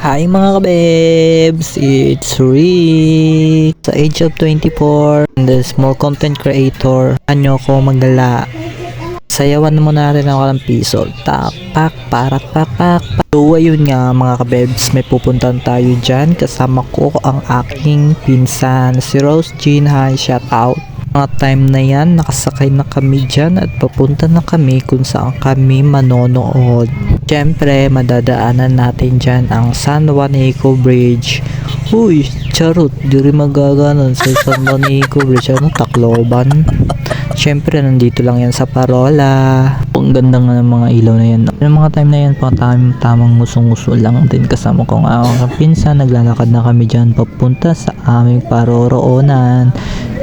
Hi mga kabebs! It's Rick! Sa age of 24 and the small content creator, ano ko magala. Sayawan mo na rin ako ng piso. Tak, pak, parak, pak, pak. So ayun nga mga kabebs, may pupuntan tayo dyan. Kasama ko ang aking pinsan, si Rose Jean. Hi, shout out! Mga time na yan, nakasakay na kami dyan at papunta na kami kung saan kami manonood. Siyempre, madadaanan natin dyan ang San Juanico Bridge. Uy, charot, di rin magaganon sa San Juanico Bridge. Ano, Tacloban? Siyempre, nandito lang yan sa Parola. Ang ganda nga ng mga ilaw na yan. Yung mga time na yan, tamang musong-muso lang din. Kasama ko nga ang pinsan, naglalakad na kami dyan papunta sa aming paroroonan.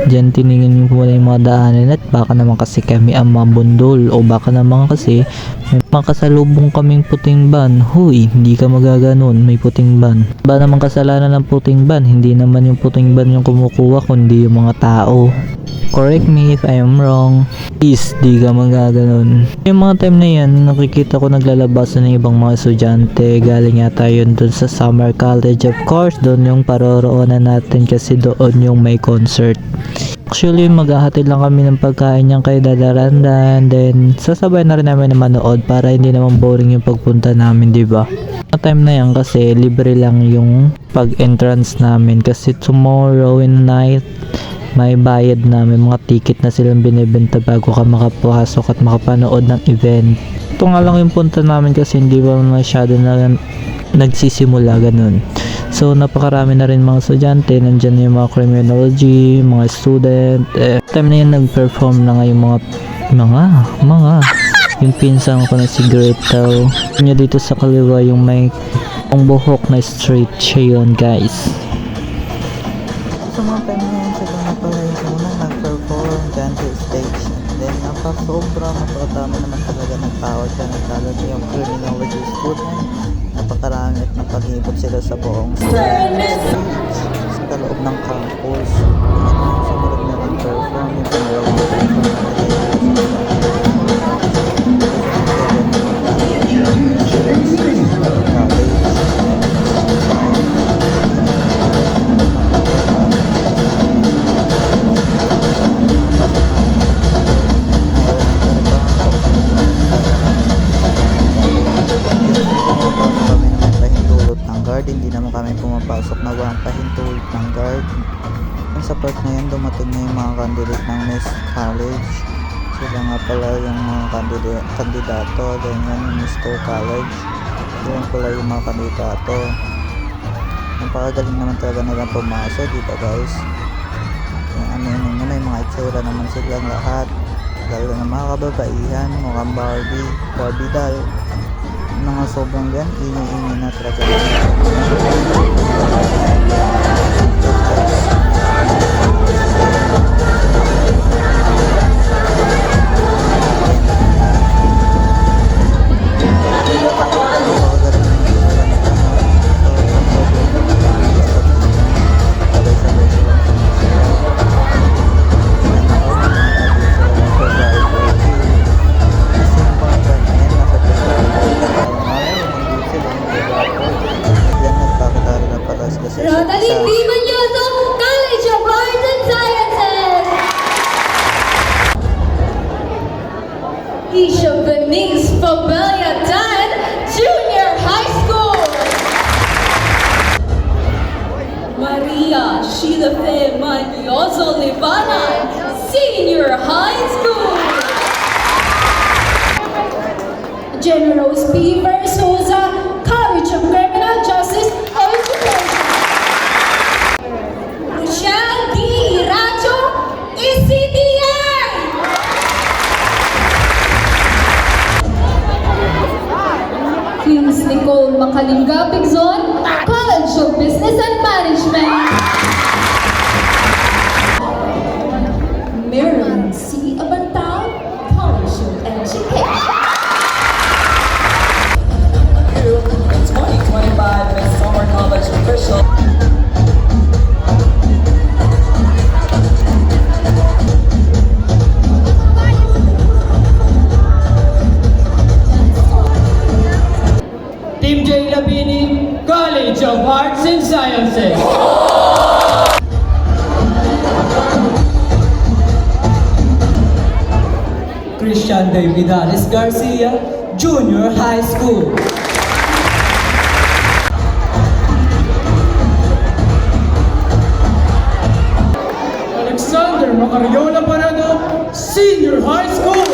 Diyan tiningin ko muna yung mga daanan at baka naman kasi kami ang mabundol o baka naman kasi may makasalubong kaming puting ban. Huy, hindi ka magaganon, may puting ban. Ba naman kasalanan ng puting ban? Hindi naman yung puting ban yung kumukuha kundi yung mga tao. Correct me if I am wrong. Please, di ka magaganon. Yung mga time na yan, nakikita ko naglalabasan ng ibang mga estudyante. Galing yata yun dun sa Summer College. Of course, doon yung paroroonan natin kasi doon yung may concert. Actually, maghahatid lang kami ng pagkain niyang kay Dadarandan. Then, sasabay na rin namin na manood para hindi naman boring yung pagpunta namin, diba? Sa time na yan kasi, libre lang yung pag-entrance namin. Kasi tomorrow in night, may bayad na, may mga ticket na silang binibenta bago ka makapasok at makapanood ng event. Ito nga lang yung punta namin kasi hindi ba masyado na nagsisimula ganun. So napakarami na rin mga estudyante, nandyan yung mga criminology, mga student. Time na yun nag-perform na nga yung mga yung pinsan ko na si Gretel. Nyo dito sa kaliwa yung may ang buhok na straight siya yun, guys. So mga time na yun, sila na pala yung una nag-perform dyan sa stage. Then napaka-sobra, napakadami naman talaga ng tao dyan. Nagkala yung criminology student. Napakarami at napag-ibot sila sa buong stage sa loob ng campus. Yung sumunod na nag-perform, yung pangalawang perform hindi naman kami pumapasok na walang pahintulot ng guard. Sa part na yan, dumating na yung mga candidate ng Miss College. Sila nga pala yung mga kandidato. Then yan yung Mr. College. Yan pala yung mga kandidato. Napakagaling naman talaga nilang pumasok, diba guys? Yung aminin nyo, may mga itsura naman silang lahat. Lalo na mga kababaihan, mukhang Barbie doll. Mga sobrang yan, ingay-ingay na talaga. Rotaling Di Manyoso, College of Arts and Sciences. Isha Venice Fabelliatan, Junior High School. Maria Sheila Fe Manyoso Livanan, Senior High School. General P. Versosa, College of Criminal Justice, Education. Rochelle D. Iracho, ECDI. Queens Nicole Makalinga Pigzon, College of Business and Management. Marilyn C. Abantao, College of Education. 2025 Miss Summer College official. Team J Labini, College College of Arts and Sciences. Christian Davidales Garcia, Junior High School. Alexander Macariola Parado, Senior High School.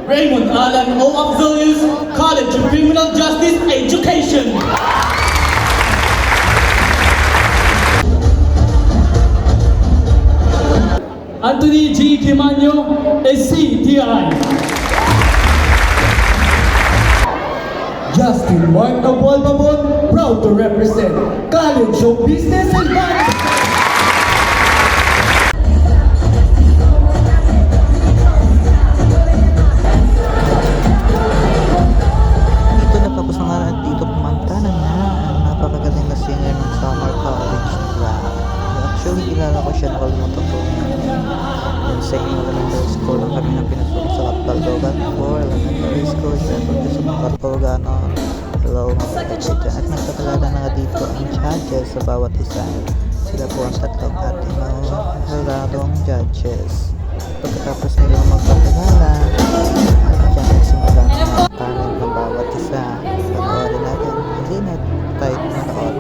Raymond Alan O. Abdelius, College of Criminal Justice Education. Anthony G. Kimanyo, SCTI. Justin Mark Nabual Babon, proud to represent College of Business and Management. Dito natapos na nga at dito pumunta na nga ang napakagaling na singer ng Summer College nila. Actually, kilala ko siya, nakalimutan ko. Yung sa inyo elementary school lang kami na pinasok sa Kapaldogan 4 elementary school. Siyempre sa mga Kapaldogan. Hello mga kapatid dyan. At nagkakilala na nga dito ang judges sa bawat isa. Sila po ang tatlong ating haradong judges. Pagkatapos nila magpakilala, at dyan nagsimula ang talent ng bawat isa. Panoorin natin. Hindi na tayo manood.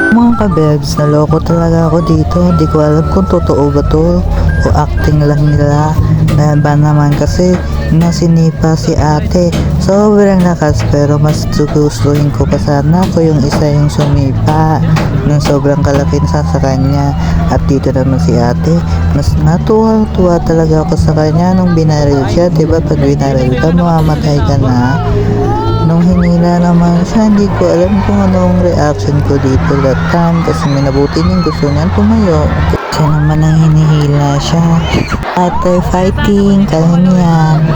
Mga kabebs, naloko talaga ako dito. Di ko alam kung totoo ba to o acting lang nila. Dahil ba naman kasi nasinipa si ate. Sobrang lakas pero mas gustuhin ko pa sana ko yung isa yung sumipa ng sobrang kalaki sa kanya. At dito naman si ate, mas natuwa talaga ako sa kanya nung binaril siya. Diba pag binaril ka, mamamatay ka na. Nung hinila naman siya, hindi ko alam kung anong reaction ko dito that time kasi minabuti niyang gusto niyang tumayo. Siya naman ang hinihila siya. Ate, fighting, kaya niyan.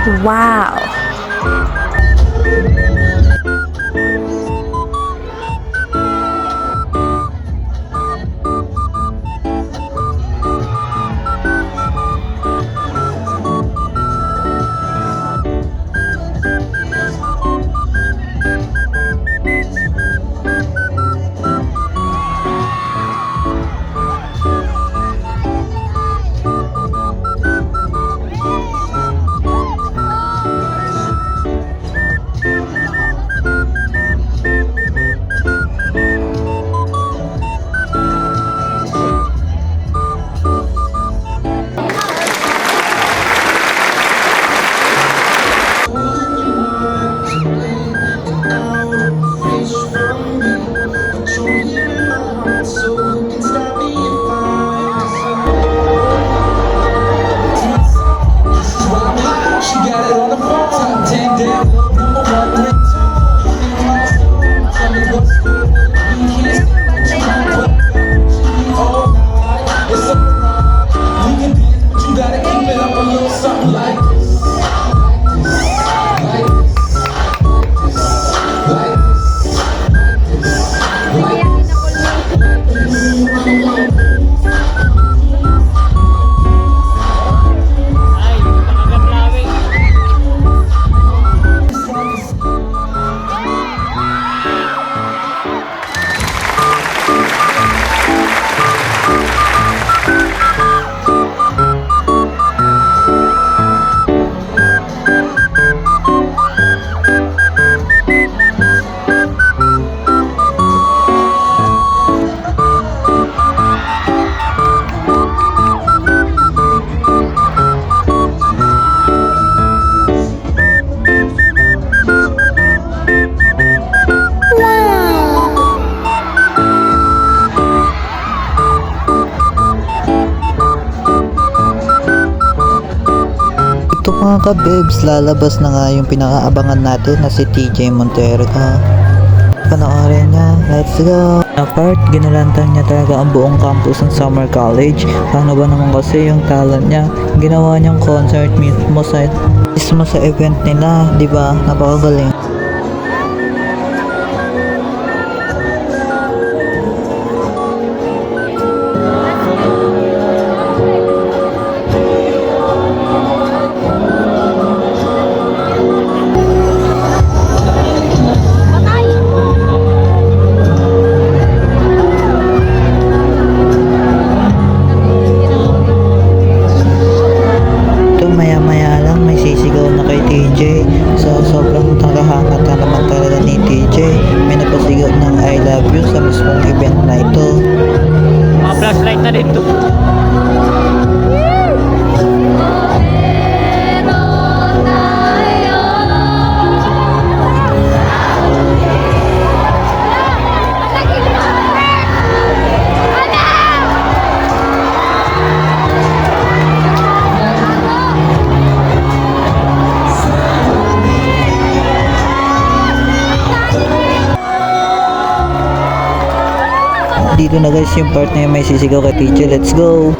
Wow! Ito mga ka-babes, lalabas na nga yung pinakaabangan natin na si TJ Montero ka. Panoorin niya, let's go! Na part, ginalantang niya talaga ang buong campus ng Summer College. Paano ba naman kasi yung talent niya? Ginawa niyang concert mismo sa event nila, di ba? Napakagaling. Maya-maya lang may sisigaw na kay TJ. So sobrang tagahangat na naman talaga ni TJ. May napasigaw ng I love you sa mismong event na ito. Mga flashlight na dito. Dito na guys yung part na yung may sisigaw kay TJ. Let's go!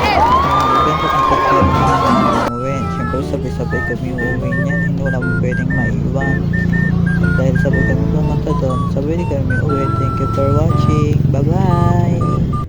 Siyempre kung sakit umuwi. Siyempre sabay-sabay kami uuwi niyan. Hindi wala mo pwedeng maiwan. At dahil sabay kami pumunta doon, sabay kami uwi. Thank you for watching. Bye-bye!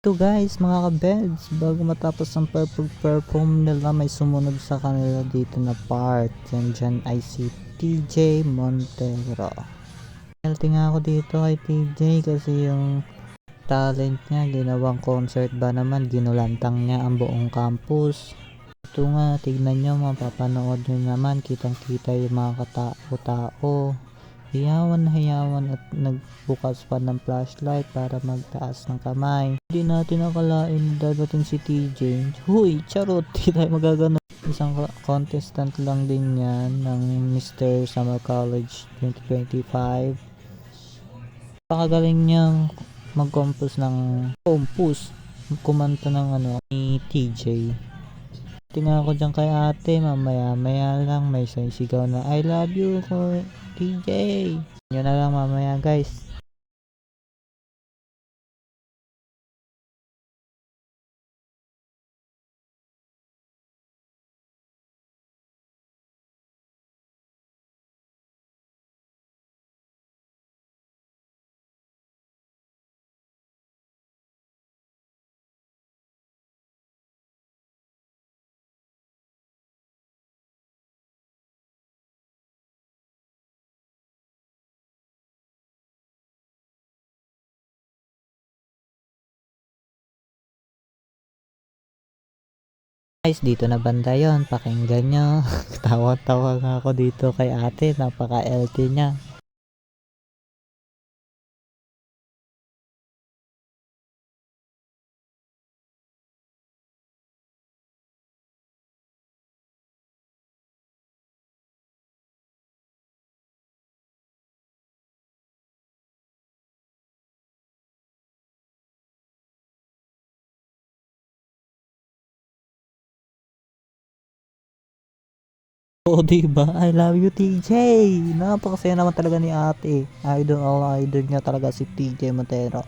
So guys, mga kabeds, bago matapos ang perform nila, may sumunod sa kanila dito na part. Yan dyan ay si TJ Montero. Healthy nga ako dito kay TJ kasi yung talent niya, ginawang concert ba naman, ginulantang niya ang buong campus. Ito nga, tignan nyo, mapapanood nyo naman, kitang kita yung mga katao-tao. Hiyawan na hiyawan at nagbukas pa ng flashlight para magtaas ng kamay. Hindi natin nakalain dadating si TJ. Huy, charot, di tayo magagano. Isang contestant lang din yan ng Mr. Summer College 2025. Pakagaling niyang kumanta ng ni TJ. Tingnan ko dyan kay ate, mamaya lang may sigaw na I love you ko TJ. Yun na lang mamaya guys. Guys, dito na banda yon, pakinggan nyo. Tawa-tawa nga ako dito kay ate, napaka-LT niya. Oo, diba? I love you, TJ! Napakasaya naman talaga ni ate. Idol niya talaga si TJ Montero.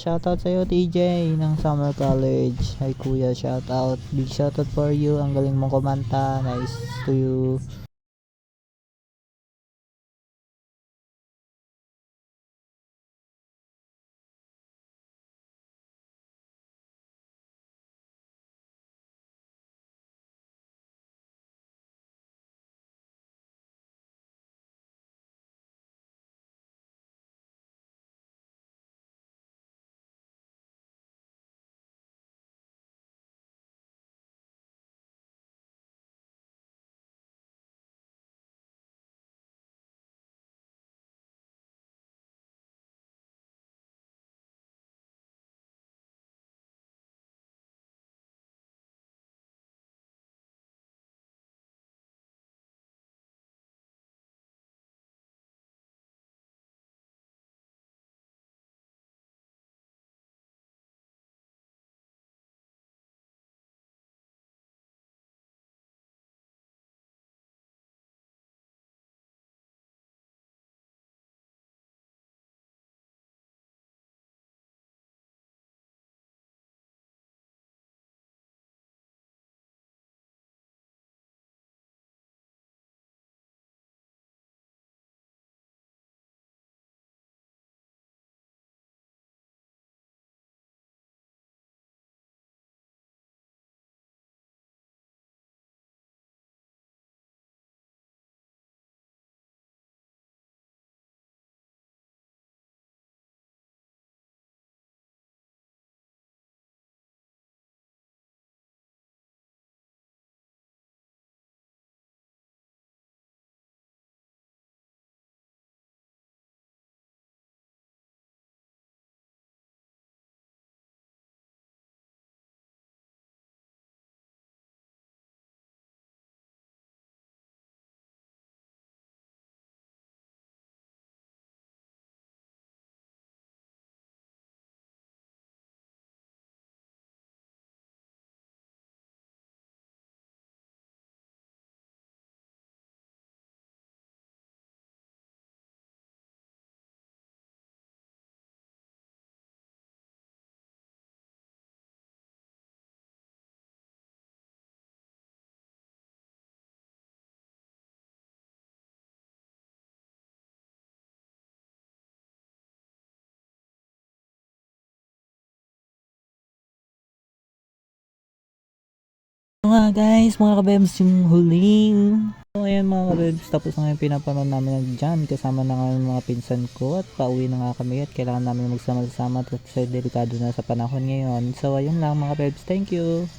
Shoutout sa'yo, TJ, ng Summer College. Hi, kuya, shoutout. Big shoutout for you. Ang galing mong kumanta. Nice to you. nga guys, mga kabebs, yung huling. So ayan mga kabebs, tapos na yung pinapanood namin ng Jan. Kasama na nga yung mga pinsan ko at pauwi na nga kami at kailangan namin magsama-sama at delikado na sa panahon ngayon. So ayun lang mga kabebs, thank you.